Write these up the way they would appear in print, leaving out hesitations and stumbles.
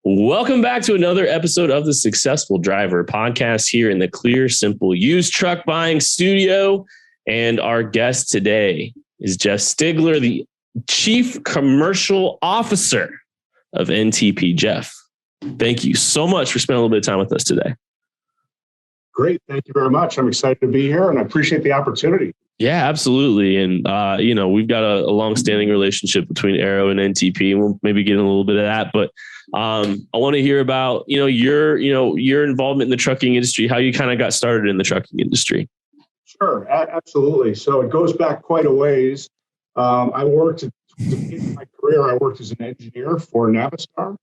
Welcome back to another episode of the Successful Driver podcast here in the Clear, Simple Used Truck Buying Studio. And our guest today is Geoff Stigler, the Chief Commercial Officer of NTP. Geoff, thank you so much for spending a little bit of time with us today. Great. Thank you very much. I'm excited to be here and I appreciate the opportunity. Yeah, absolutely. And, we've got a long-standing relationship between Aero and NTP. We'll maybe get in a little bit of that, but I want to hear about, your involvement in the trucking industry, how you kind of got started in the trucking industry. Sure. Absolutely. So it goes back quite a ways. In my career, I worked as an engineer for Navistar.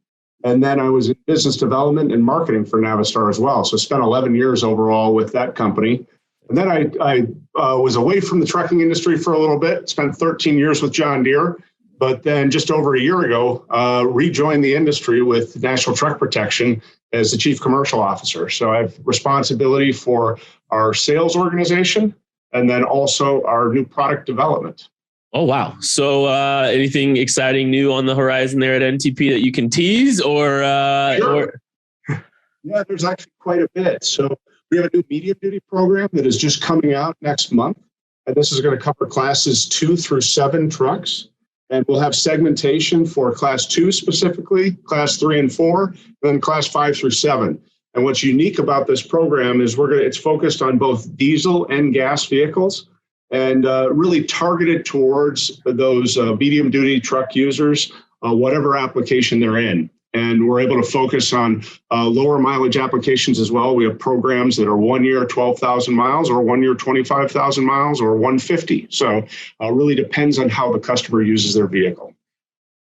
And then I was in business development and marketing for Navistar as well. So I spent 11 years overall with that company. And then I was away from the trucking industry for a little bit, spent 13 years with John Deere, but then just over a year ago, rejoined the industry with National Truck Protection as the Chief Commercial Officer. So I have responsibility for our sales organization and then also our new product development. Oh, wow. So anything exciting new on the horizon there at NTP that you can tease or? Sure. Yeah, there's actually quite a bit. So we have a new medium duty program that is just coming out next month. And this is going to cover classes 2 through 7 trucks. And we'll have segmentation for class 2 specifically, class 3 and 4, and then class 5 through 7. And what's unique about this program is it's focused on both diesel and gas vehicles and really targeted towards those medium duty truck users, whatever application they're in. And we're able to focus on lower mileage applications as well. We have programs that are 1 year, 12,000 miles, or 1 year, 25,000 miles, or 150. So really depends on how the customer uses their vehicle.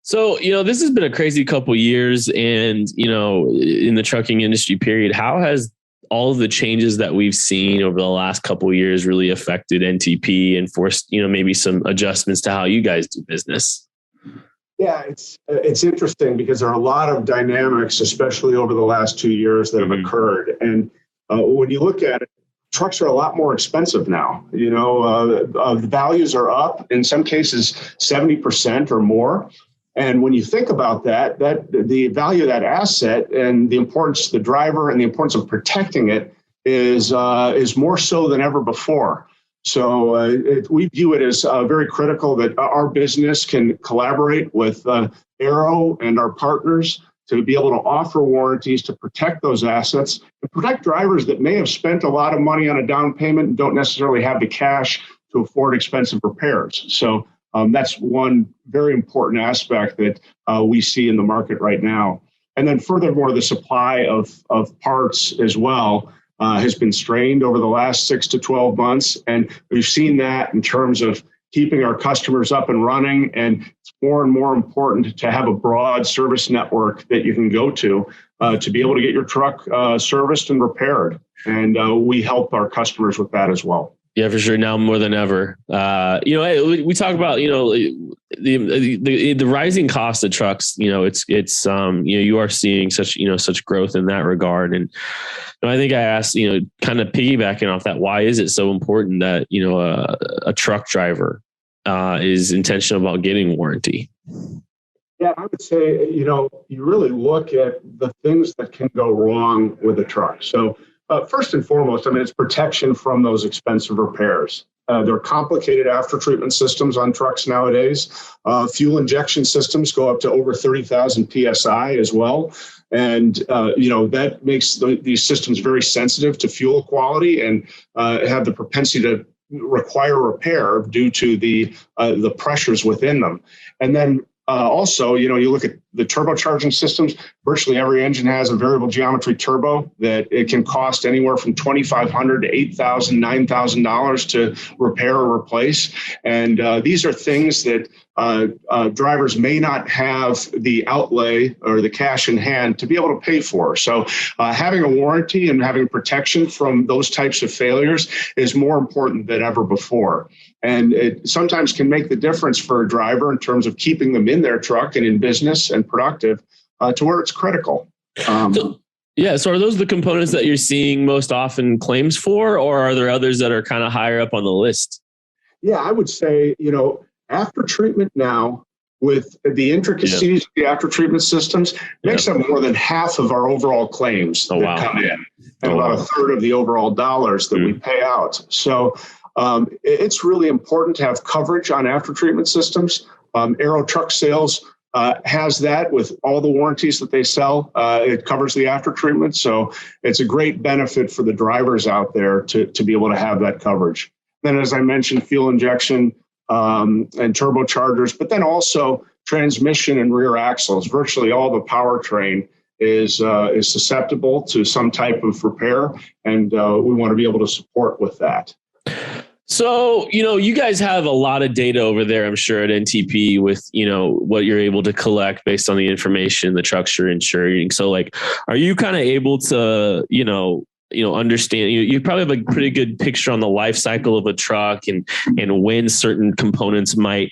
So, this has been a crazy couple of years and, in the trucking industry period, how has all of the changes that we've seen over the last couple of years really affected NTP and forced, maybe some adjustments to how you guys do business? Yeah, it's interesting because there are a lot of dynamics, especially over the last 2 years that have occurred. And when you look at it, trucks are a lot more expensive now. The values are up, in some cases, 70% or more. And when you think about that the value of that asset and the importance to the driver and the importance of protecting it is more so than ever before. So we view it as very critical that our business can collaborate with Aero and our partners to be able to offer warranties to protect those assets and protect drivers that may have spent a lot of money on a down payment and don't necessarily have the cash to afford expensive repairs. So that's one very important aspect that we see in the market right now. And then furthermore, the supply of parts as well has been strained over the last 6 to 12 months. And we've seen that in terms of keeping our customers up and running. And it's more and more important to have a broad service network that you can go to be able to get your truck serviced and repaired. And we help our customers with that as well. Yeah, for sure. Now more than ever. We talk about, the rising cost of trucks, you are seeing such growth in that regard. And I think I asked, kind of piggybacking off that, why is it so important that, a truck driver is intentional about getting warranty? Yeah, I would say, you really look at the things that can go wrong with a truck. So first and foremost, it's protection from those expensive repairs. There are complicated after treatment systems on trucks nowadays. Fuel injection systems go up to over 30,000 PSI as well. And, that makes these systems very sensitive to fuel quality and have the propensity to require repair due to the pressures within them. And then also, you look at the turbocharging systems. Virtually every engine has a variable geometry turbo that it can cost anywhere from $2,500 to $8,000, $9,000 to repair or replace. And these are things that drivers may not have the outlay or the cash in hand to be able to pay for. So having a warranty and having protection from those types of failures is more important than ever before. And it sometimes can make the difference for a driver in terms of keeping them in their truck and in business and productive to where it's critical. So are those the components that you're seeing most often claims for, or are there others that are kind of higher up on the list? Yeah, I would say, after treatment now with the intricacies of the after treatment systems, makes up more than half of our overall claims that come in, and about a third of the overall dollars that we pay out. So it's really important to have coverage on after treatment systems. Aero Truck Sales has that with all the warranties that they sell. It covers the after treatment. So it's a great benefit for the drivers out there to be able to have that coverage. Then, as I mentioned, fuel injection and turbochargers, but then also transmission and rear axles. Virtually all the powertrain is susceptible to some type of repair, and we want to be able to support with that. So, you guys have a lot of data over there, I'm sure, at NTP with, what you're able to collect based on the information the trucks you're insuring. So, are you kind of able to, understand, you probably have a pretty good picture on the life cycle of a truck and when certain components might,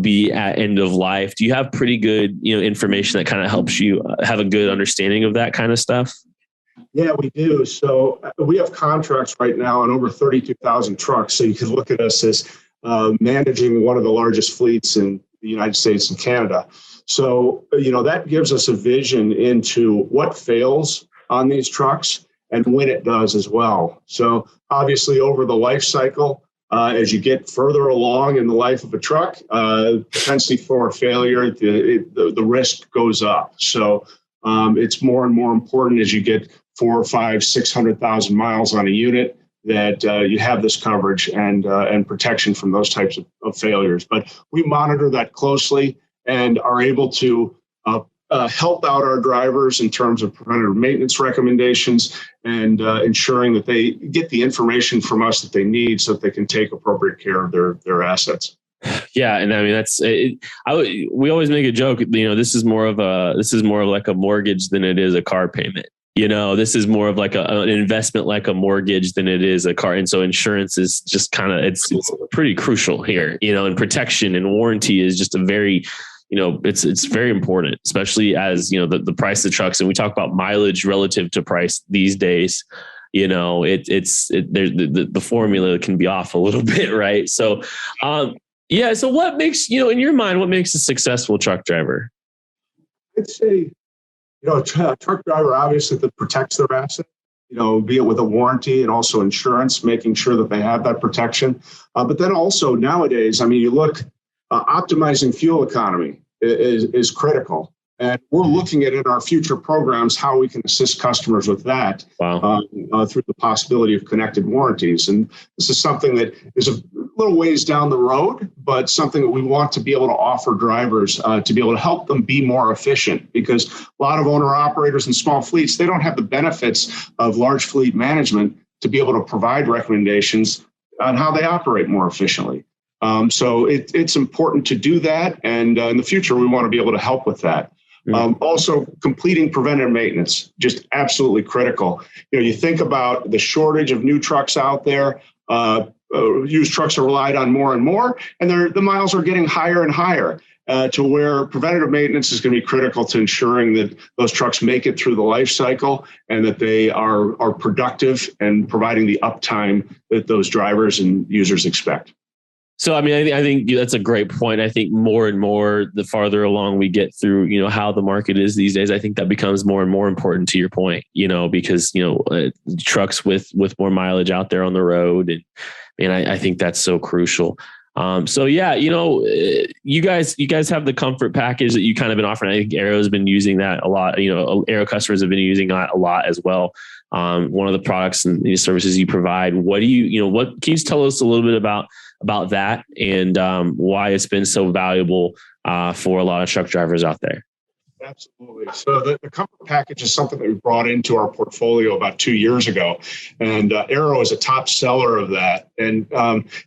be at end of life. Do you have pretty good, information that kind of helps you have a good understanding of that kind of stuff? Yeah, we do. So we have contracts right now on over 32,000 trucks. So you can look at us as managing one of the largest fleets in the United States and Canada. So, that gives us a vision into what fails on these trucks and when it does as well. So obviously over the life cycle, as you get further along in the life of a truck, propensity for failure, the risk goes up. So it's more and more important as you get 400, 500, 600,000 miles on a unit that you have this coverage and protection from those types of failures. But we monitor that closely and are able to help out our drivers in terms of preventative maintenance recommendations and ensuring that they get the information from us that they need so that they can take appropriate care of their assets. Yeah, and I mean we always make a joke. This is more of like a mortgage than it is a car payment. This is more of like an investment, like a mortgage, than it is a car. And so insurance is just kind of it's pretty crucial here. And protection and warranty is just a very it's very important, especially as the price of trucks, and we talk about mileage relative to price these days. The formula can be off a little bit, right? So. So what makes, in your mind, what makes a successful truck driver? I'd say, a truck driver, obviously, that protects their asset, be it with a warranty and also insurance, making sure that they have that protection. But then also nowadays, you look, optimizing fuel economy is critical. And we're looking at in our future programs how we can assist customers with that. Wow. Through the possibility of connected warranties. And this is something that is a little ways down the road, but something that we want to be able to offer drivers to be able to help them be more efficient, because a lot of owner operators and small fleets, they don't have the benefits of large fleet management to be able to provide recommendations on how they operate more efficiently. So it's important to do that. And in the future, we want to be able to help with that. Also, completing preventive maintenance, just absolutely critical. You think about the shortage of new trucks out there. Used trucks are relied on more and more, and the miles are getting higher and higher to where preventative maintenance is going to be critical to ensuring that those trucks make it through the life cycle and that they are productive and providing the uptime that those drivers and users expect. So, I think that's a great point. I think more and more, the farther along we get through, how the market is these days, I think that becomes more and more important to your point, because, trucks with more mileage out there on the road. And I think that's so crucial. So, yeah, you guys have the comfort package that you kind of been offering. I think Aero's been using that a lot. Aero customers have been using that a lot as well. One of the products and the services you provide. What can you tell us a little bit about that and why it's been so valuable for a lot of truck drivers out there? Absolutely. So the comfort package is something that we brought into our portfolio about 2 years ago, and Aero is a top seller of that. And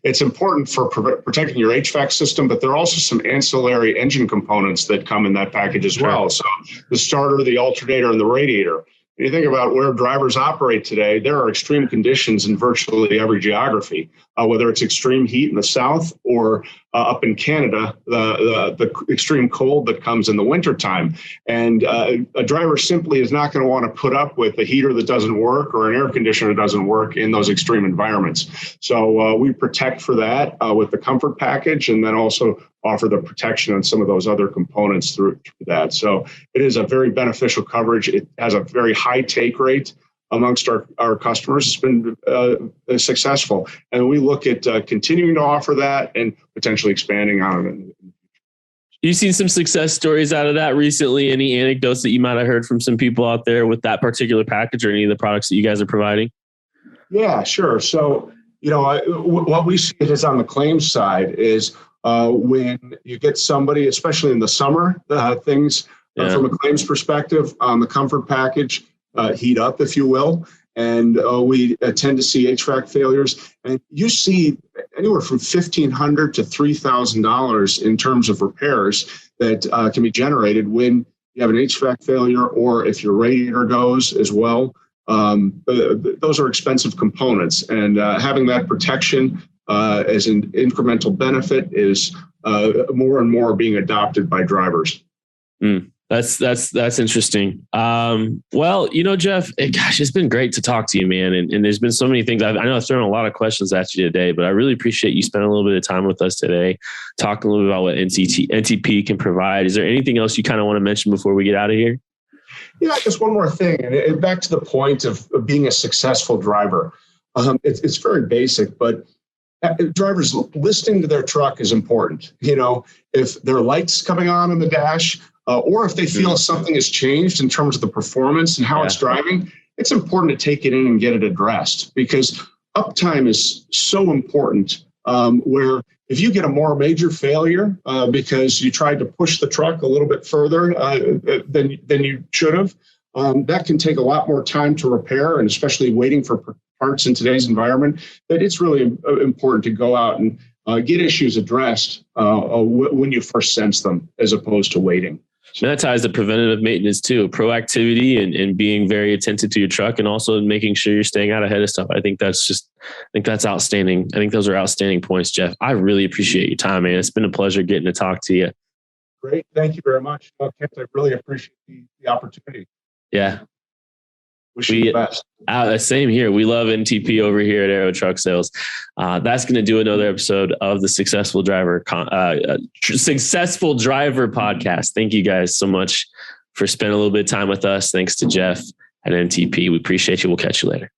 it's important for protecting your HVAC system, but there are also some ancillary engine components that come in that package as well. So the starter, the alternator, and the radiator. When you think about where drivers operate today, there are extreme conditions in virtually every geography. whether it's extreme heat in the south or up in Canada, the extreme cold that comes in the wintertime. And a driver simply is not going to want to put up with a heater that doesn't work or an air conditioner that doesn't work in those extreme environments. So we protect for that with the comfort package, and then also offer the protection on some of those other components through that. So it is a very beneficial coverage. It has a very high take rate amongst our customers. It's been successful. And we look at continuing to offer that and potentially expanding on it. You've seen some success stories out of that recently. Any anecdotes that you might have heard from some people out there with that particular package or any of the products that you guys are providing? Yeah, sure. So, what we see is on the claims side is when you get somebody, especially in the summer, things from a claims perspective on the comfort package, heat up, if you will. And we tend to see HVAC failures. And you see anywhere from $1,500 to $3,000 in terms of repairs that can be generated when you have an HVAC failure, or if your radiator goes as well. Those are expensive components. And having that protection as an incremental benefit is more and more being adopted by drivers. That's interesting. Well, Geoff, it's been great to talk to you, man. And there's been so many things. I know I've thrown a lot of questions at you today, but I really appreciate you spending a little bit of time with us today, talking a little bit about what NTP can provide. Is there anything else you kind of want to mention before we get out of here? Yeah, just one more thing. And back to the point of being a successful driver. It's very basic, but drivers listening to their truck is important. If there are lights coming on in the dash, or if they feel something has changed in terms of the performance and how it's driving, it's important to take it in and get it addressed, because uptime is so important, where if you get a more major failure because you tried to push the truck a little bit further than you should have, that can take a lot more time to repair, and especially waiting for parts in today's environment, that it's really important to go out and get issues addressed when you first sense them, as opposed to waiting. And that ties to preventative maintenance too, proactivity and being very attentive to your truck, and also making sure you're staying out ahead of stuff. I think that's outstanding. I think those are outstanding points, Geoff. I really appreciate your time, man. It's been a pleasure getting to talk to you. Great. Thank you very much. Kent, I really appreciate the opportunity. Yeah. Wish you the best. Same here. We love NTP over here at Aero Truck Sales. That's going to do another episode of the Successful Driver podcast. Thank you guys so much for spending a little bit of time with us. Thanks to Geoff at NTP. We appreciate you. We'll catch you later.